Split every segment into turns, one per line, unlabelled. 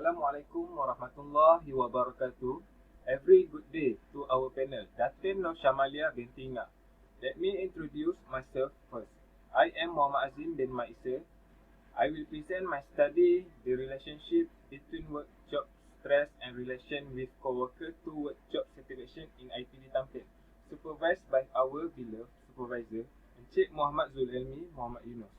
Assalamualaikum warahmatullahi wabarakatuh. Every good day to our panel, Datin Nur Syamalia binti Ngah. Let me introduce myself first. I am Muhammad Azim bin Maisa. I will present my study, the relationship between work, job, stress and relation with co-worker toward job satisfaction in IPD Tampin, supervised by our beloved supervisor, Encik Muhammad Zulelmi Muhammad Yunus.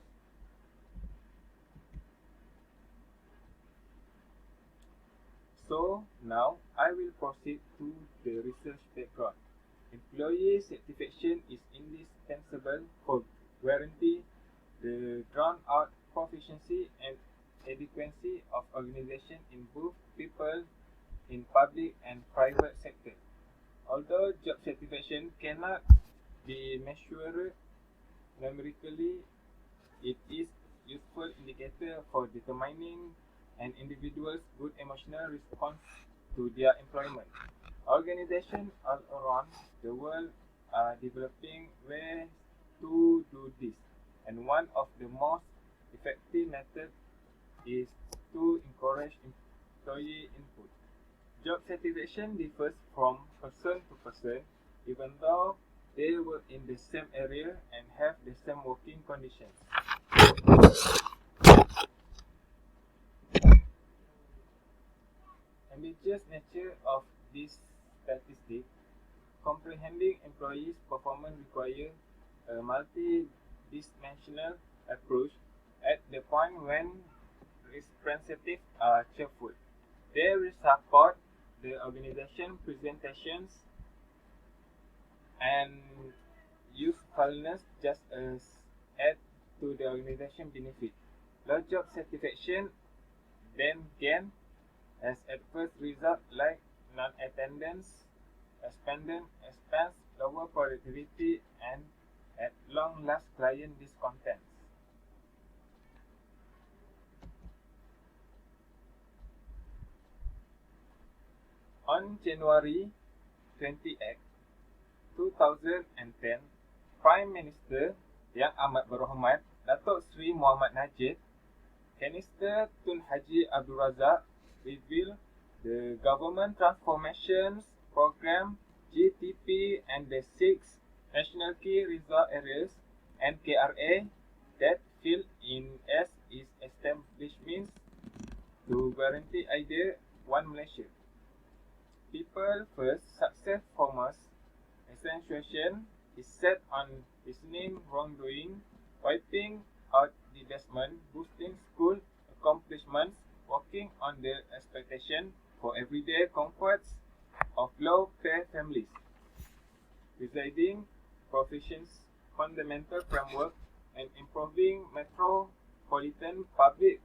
So now I will proceed to the research background. Employee satisfaction is indispensable for guarantee the drawn-out proficiency and adequacy of organization in both people in public and private sector. Although job satisfaction cannot be measured numerically, it is useful indicator for determining an individual's good emotional response to their employment. Organizations all around the world are developing ways to do this, and one of the most effective methods is to encourage employee input. Job satisfaction differs from person to person, even though they work in the same area and have the same working conditions. Ambiguous nature of this statistic, comprehending employees' performance requires a multi-dimensional approach. At the point when representatives are cheerful, they will support the organization presentations and usefulness just as add to the organization benefit. Low job satisfaction then gain as adverse result like non-attendance, expanded expense, lower productivity, and at long last client discontent. On January 28, 2010, Prime Minister Yang Amat Berhormat Datuk Seri Muhammad Najib, Minister Tun Haji Abdul Razak revealed the Government Transformations Program GTP and the 6 National Key Resort Areas NKRA that fill in as its establishments to guarantee either one Malaysia. People first, success foremost. Accentuation is set on listening wrongdoing, wiping out divestment, boosting school accomplishments, working on the expectation for everyday comforts of low-pay families, residing proficiency fundamental framework, and improving metropolitan public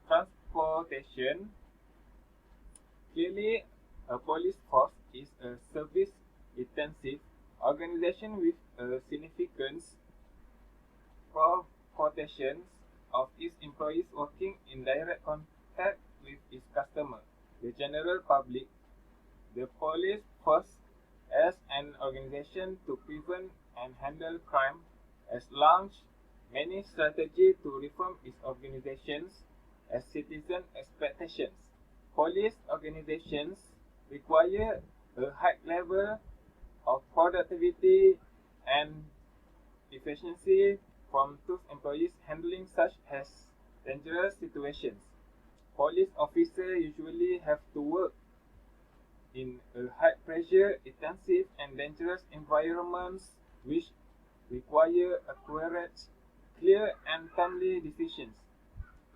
transportation. Clearly, a police force is a service-intensive organization with a significant proportion of its employees working in direct contact with its customer, the general public. The police force, as an organization to prevent and handle crime, has launched many strategies to reform its organizations as citizen expectations. Police organizations require a high level of productivity and efficiency from those employees handling such as dangerous situations. Police officers usually have to work in a high-pressure, intensive, and dangerous environments which require accurate, clear, and timely decisions.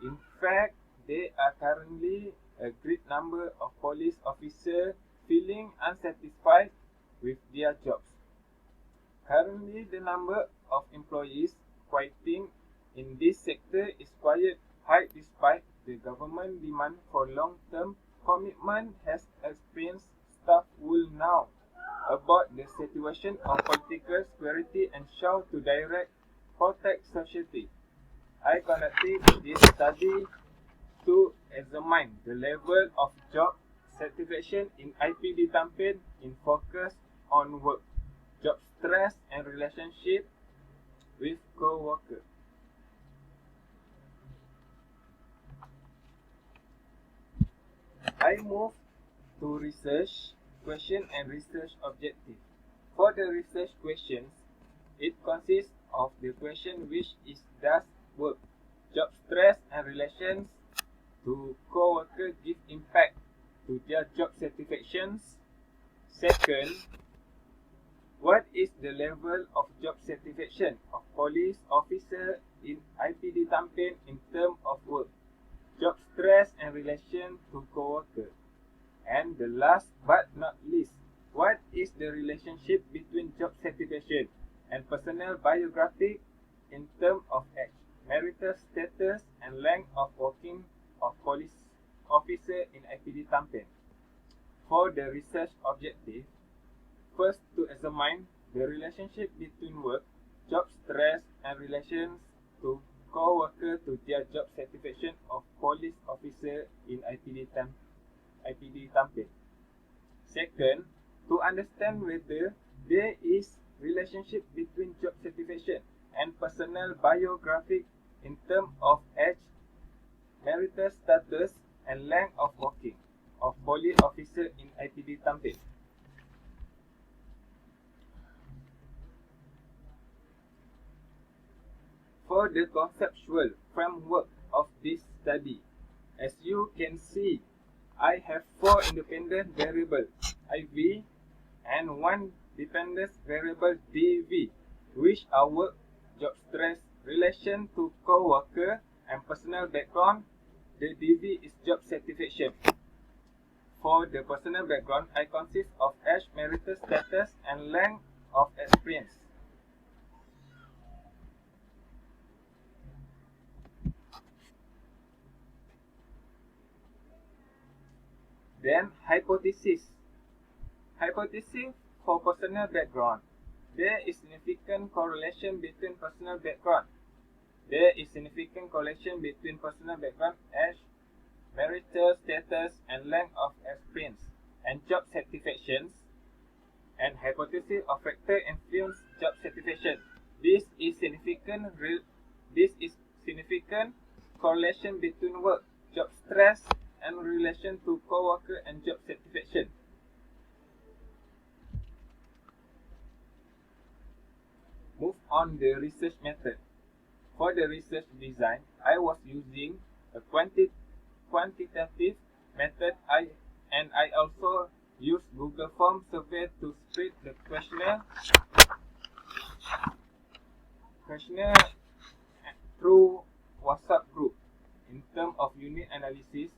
In fact, there are currently a great number of police officers feeling unsatisfied with their jobs. Currently, the number of employees quitting in this sector is quite high despite the government demand for long-term commitment has experienced staff will now about the situation of political security and show to direct protect society. I conducted this study to examine the level of job satisfaction in IPD Tampin in focus on work, job stress and relationship with co-workers. I move to research question and research objective. For the research questions, it consists of the question which is does work, job stress and relations to co-worker give impact to their job satisfactions. Second, what is the level of job satisfaction of police officer in IPD Tampin in terms of work, job stress and relation to co-worker? And the last but not least, what is the relationship between job satisfaction and personal biography in terms of age, marital status and length of working of police officer in IPD Tampin? For the research objective, first to examine the relationship between work, job stress and relations to co-worker to their job satisfaction of police officer in IPD Tampin. Second, to understand whether there is relationship between job satisfaction and personal biography in terms of age, marital status and length of working of police officer in IPD Tampin. For the conceptual framework of this study, as you can see, I have 4 independent variables, IV, and 1 dependent variable, DV, which are work, job stress, relation to co-worker, and personal background. The DV is job satisfaction. For the personal background, I consist of age, marital status, and length of experience. Then hypothesis. Hypothesis for personal background. There is significant correlation between personal background. There is significant correlation between personal background, age, marital status, and length of experience, and job satisfactions. And hypothesis of factor influence job satisfaction. This is significant correlation between work, job stress, and relation to co-worker and job satisfaction. Move on the research method. For the research design, I was using a quantitative method. I also used Google Form survey to spread the questionnaire through WhatsApp group. In terms of unit analysis,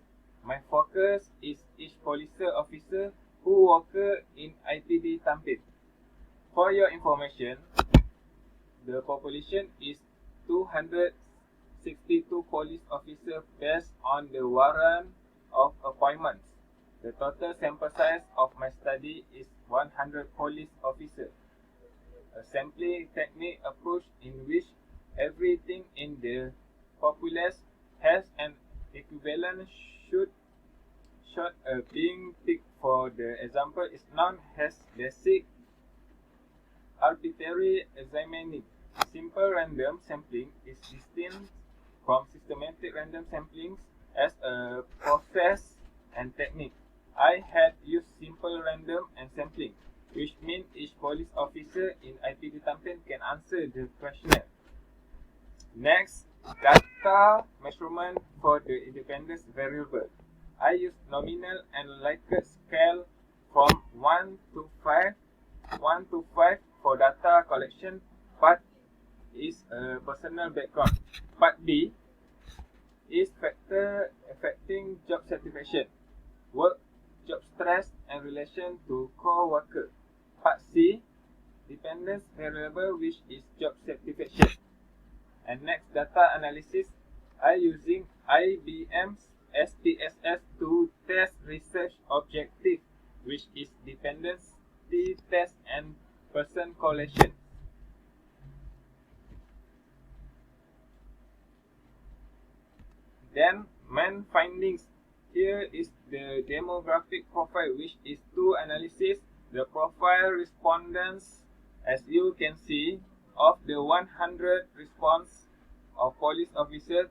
my focus is each police officer who work in IPD Tampin. For your information, the population is 262 police officers based on the warrant of appointments. The total sample size of my study is 100 police officers. A sampling technique approach in which everything in the populace has an equivalent should being picked. For the example is known as basic arbitrary examining. Simple random sampling is distinct from systematic random sampling as a process and technique. I had used simple random and sampling, which means each police officer in IPD Tampin can answer the questionnaire. Next, data measurement for the independence variable. I use nominal and Likert scale from 1 to 5 for data collection. Part is personal background. Part B is factor affecting job satisfaction, work, job stress, and relation to co-worker. Part C, dependence variable, which is job satisfaction. And next, data analysis. I using IBM's SPSS to test research objective, which is dependency test and person correlation. Then main findings. Here is the demographic profile, which is to analysis the profile respondents. As you can see, of the 100 response of police officers,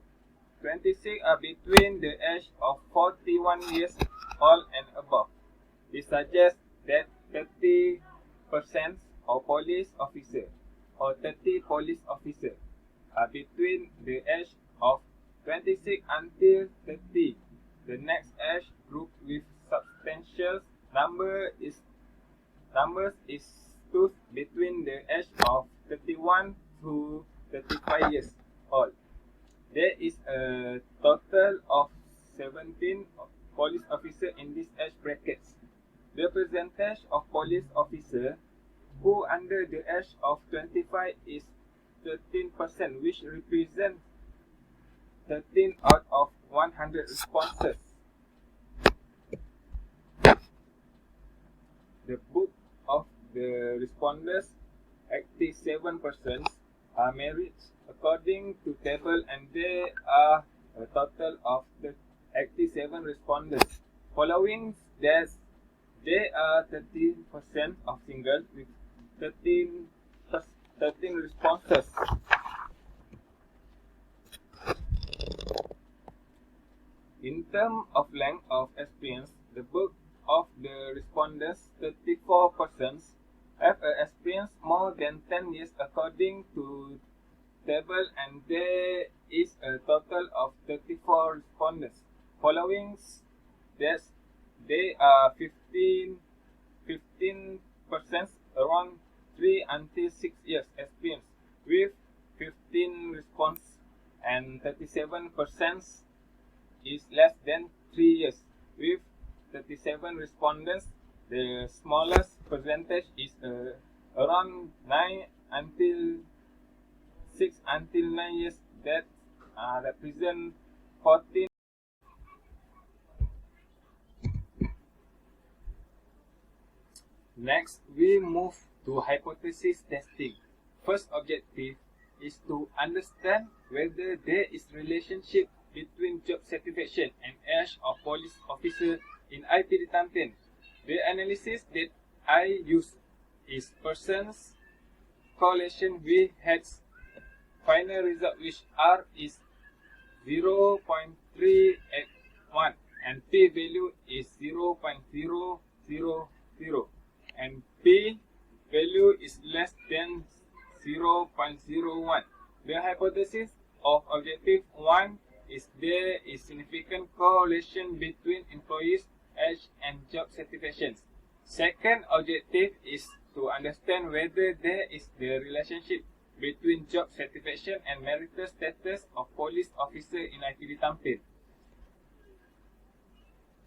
26 are between the age of 41 years old and above. This suggests that 30% of police officers or 30 police officers are between the age of 26 until 30. The next age group with substantial numbers is stood between the age of 31 to 35 years old. There is a total of 17 police officers in this age brackets. The percentage of police officers who under the age of 25 is 13%, which represents 13 out of 100 responses. The bulk of the respondents, 87%, are married according to table, and there are a total of 87 respondents. Following that, there are 13% of singles with 13 responses. In terms of length of experience, the bulk of the respondents, 34%, have experience more than 10 years according to table, and there is a total of 34 respondents. Following that, there are 15% around 3 until 6 years experience with 15 response, and 37% is less than 3 years with 37 respondents. The smallest percentage is around 6 until 9 years, that represent 14. Next, we move to hypothesis testing. First objective is to understand whether there is relationship between job satisfaction and age of police officer in IPD Tampin. The analysis that I use is Pearson's correlation with heads final result, which R is 0.381 and P value is 0.000 and P value is less than 0.01. The hypothesis of objective 1 is there is significant correlation between employees' age and job satisfaction. Second objective is to understand whether there is the relationship between job satisfaction and marital status of police officer in IPD Tampin.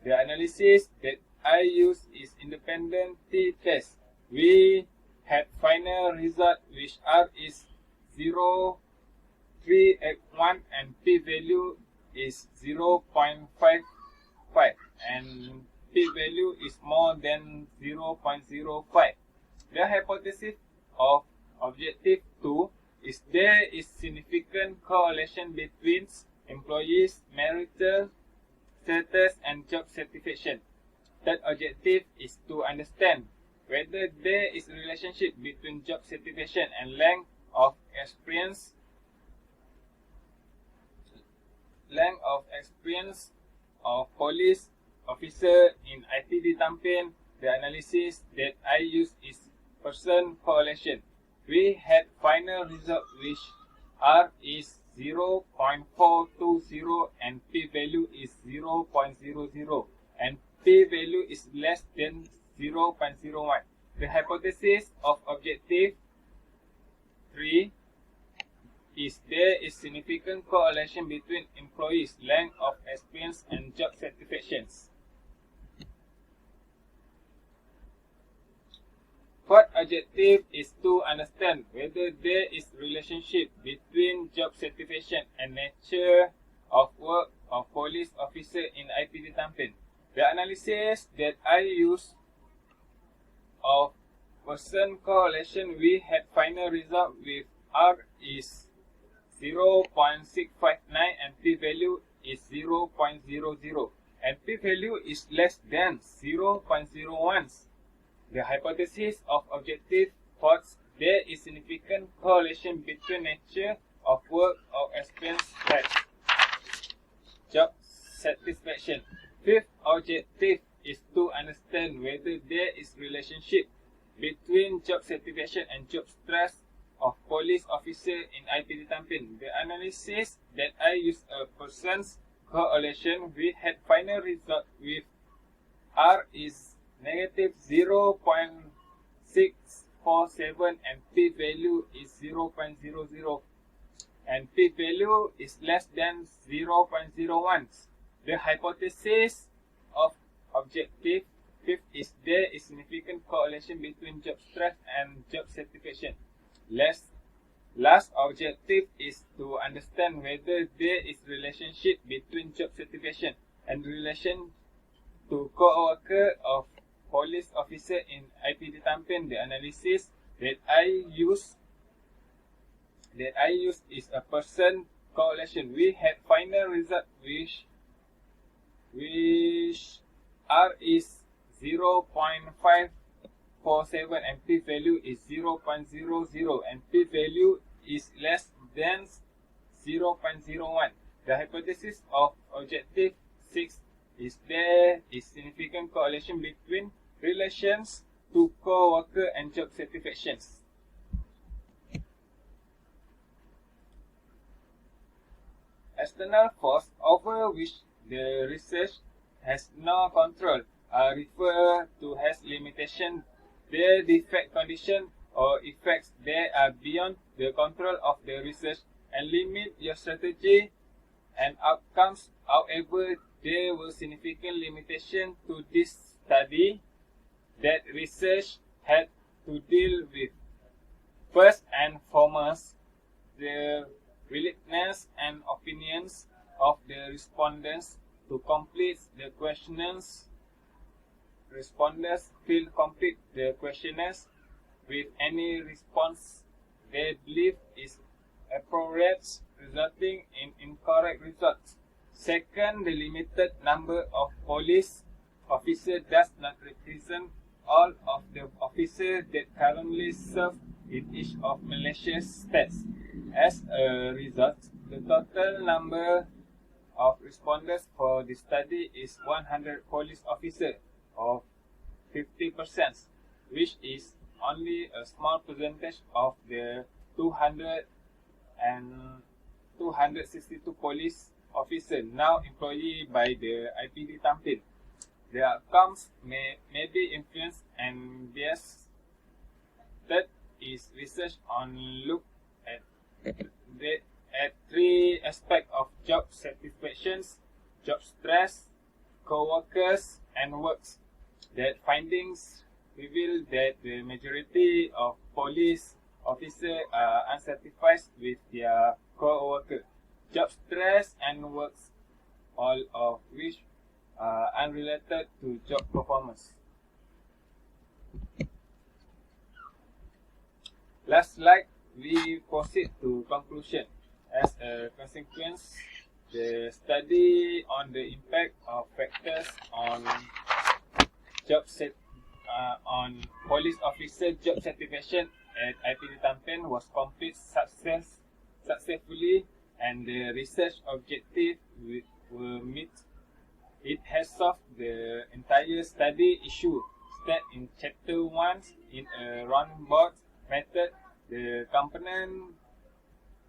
The analysis that I use is independent t-test. We had final result which R is 0.381 and P value is 0.55 and P value is more than 0.05. The hypothesis of objective 2 is there is significant correlation between employees' marital status and job satisfaction. Third objective is to understand whether there is a relationship between job satisfaction and length of experience of police officer in IPD Tampin. The analysis that I use is Pearson correlation. We had final result which R is 0.420 and P value is 0.00 and P value is less than 0.01. The hypothesis of objective 3 is there is significant correlation between employees' length of experience and job satisfactions. Fourth objective is to understand whether there is relationship between job satisfaction and nature of work of police officer in IPD Tampin. The analysis that I use of Pearson correlation, we had final result with R is 0.659 and P value is 0.00 and P value is less than 0.01. The hypothesis of objective 4 there is significant correlation between nature of work or experience type. job satisfaction. Fifth objective is to understand whether there is relationship between job satisfaction and job stress of police officer in IPD Tampin. The analysis that I used a person's correlation. We had final result with R is negative 0.647 and p-value is 0.00 and p-value is less than 0.01. The hypothesis of objective fifth is there is significant correlation between job stress and job satisfaction. Last objective is to understand whether there is relationship between job satisfaction and relation to co-worker of police officer in IPD Tampin. The analysis that I use is a person correlation. We had final result which R is 0.547 and p-value is 0.00 and p-value is less than 0.01. The hypothesis of objective 6 is there is significant correlation between relations to co-worker and job satisfactions. External force over which the research has no control are referred to as limitation. Their defect condition or effects that are beyond the control of the research and limit your strategy and outcomes. However, there were significant limitations to this study that research had to deal with. First and foremost, the willingness and opinions of the respondents to complete the questionnaires. Respondents feel complete the questionnaires with any response they believe is appropriate, resulting in incorrect results. Second, the limited number of police officers does not represent all of the officers that currently serve in each of Malaysia's states. As a result, the total number of respondents for the study is 100 police officers, or 50%, which is only a small percentage of the 262 police officers now employed by the IPD Tampin. The outcomes may be influenced and biased. Third is research on look at three aspects of job satisfaction, job stress, co-workers, and works. That findings reveal that the majority of police officers are unsatisfied with their co-worker, job stress, and works, all of which are unrelated to job performance. Last slide, we proceed to conclusion. As a consequence, the study on the impact of factors on on police officer job satisfaction at IPD Tampin was completed successfully, and the research objective were met. It has solved the entire study issue. Step in Chapter 1 in a roundabout method. The component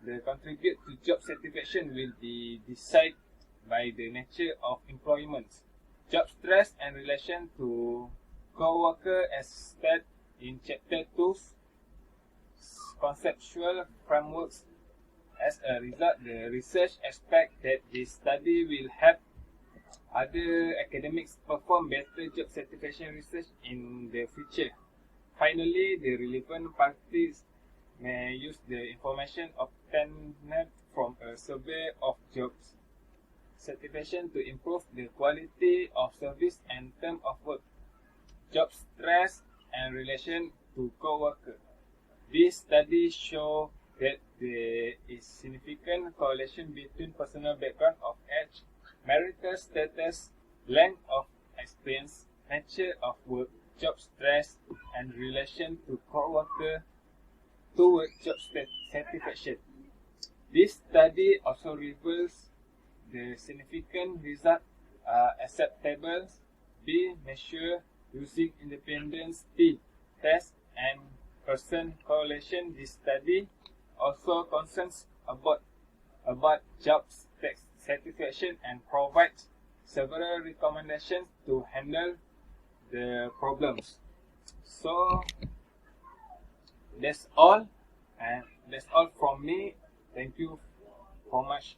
that contribute to job satisfaction will be decided by the nature of employment, job stress, and relation to co-worker as stated in Chapter 2's conceptual frameworks. As a result, the research expects that this study will help other academics perform better job satisfaction research in the future. Finally, the relevant parties may use the information obtained from a survey of jobs satisfaction to improve the quality of service and term of work, job stress, and relation to co-worker. This study shows that there is significant correlation between personal background of age, marital status, length of experience, nature of work, job stress, and relation to co-worker toward job satisfaction. This study also reveals the significant result are acceptable, be measured using independent test and person correlation. This study also concerns about job satisfaction and provides several recommendations to handle the problems. So that's all, and that's all from me. Thank you so much.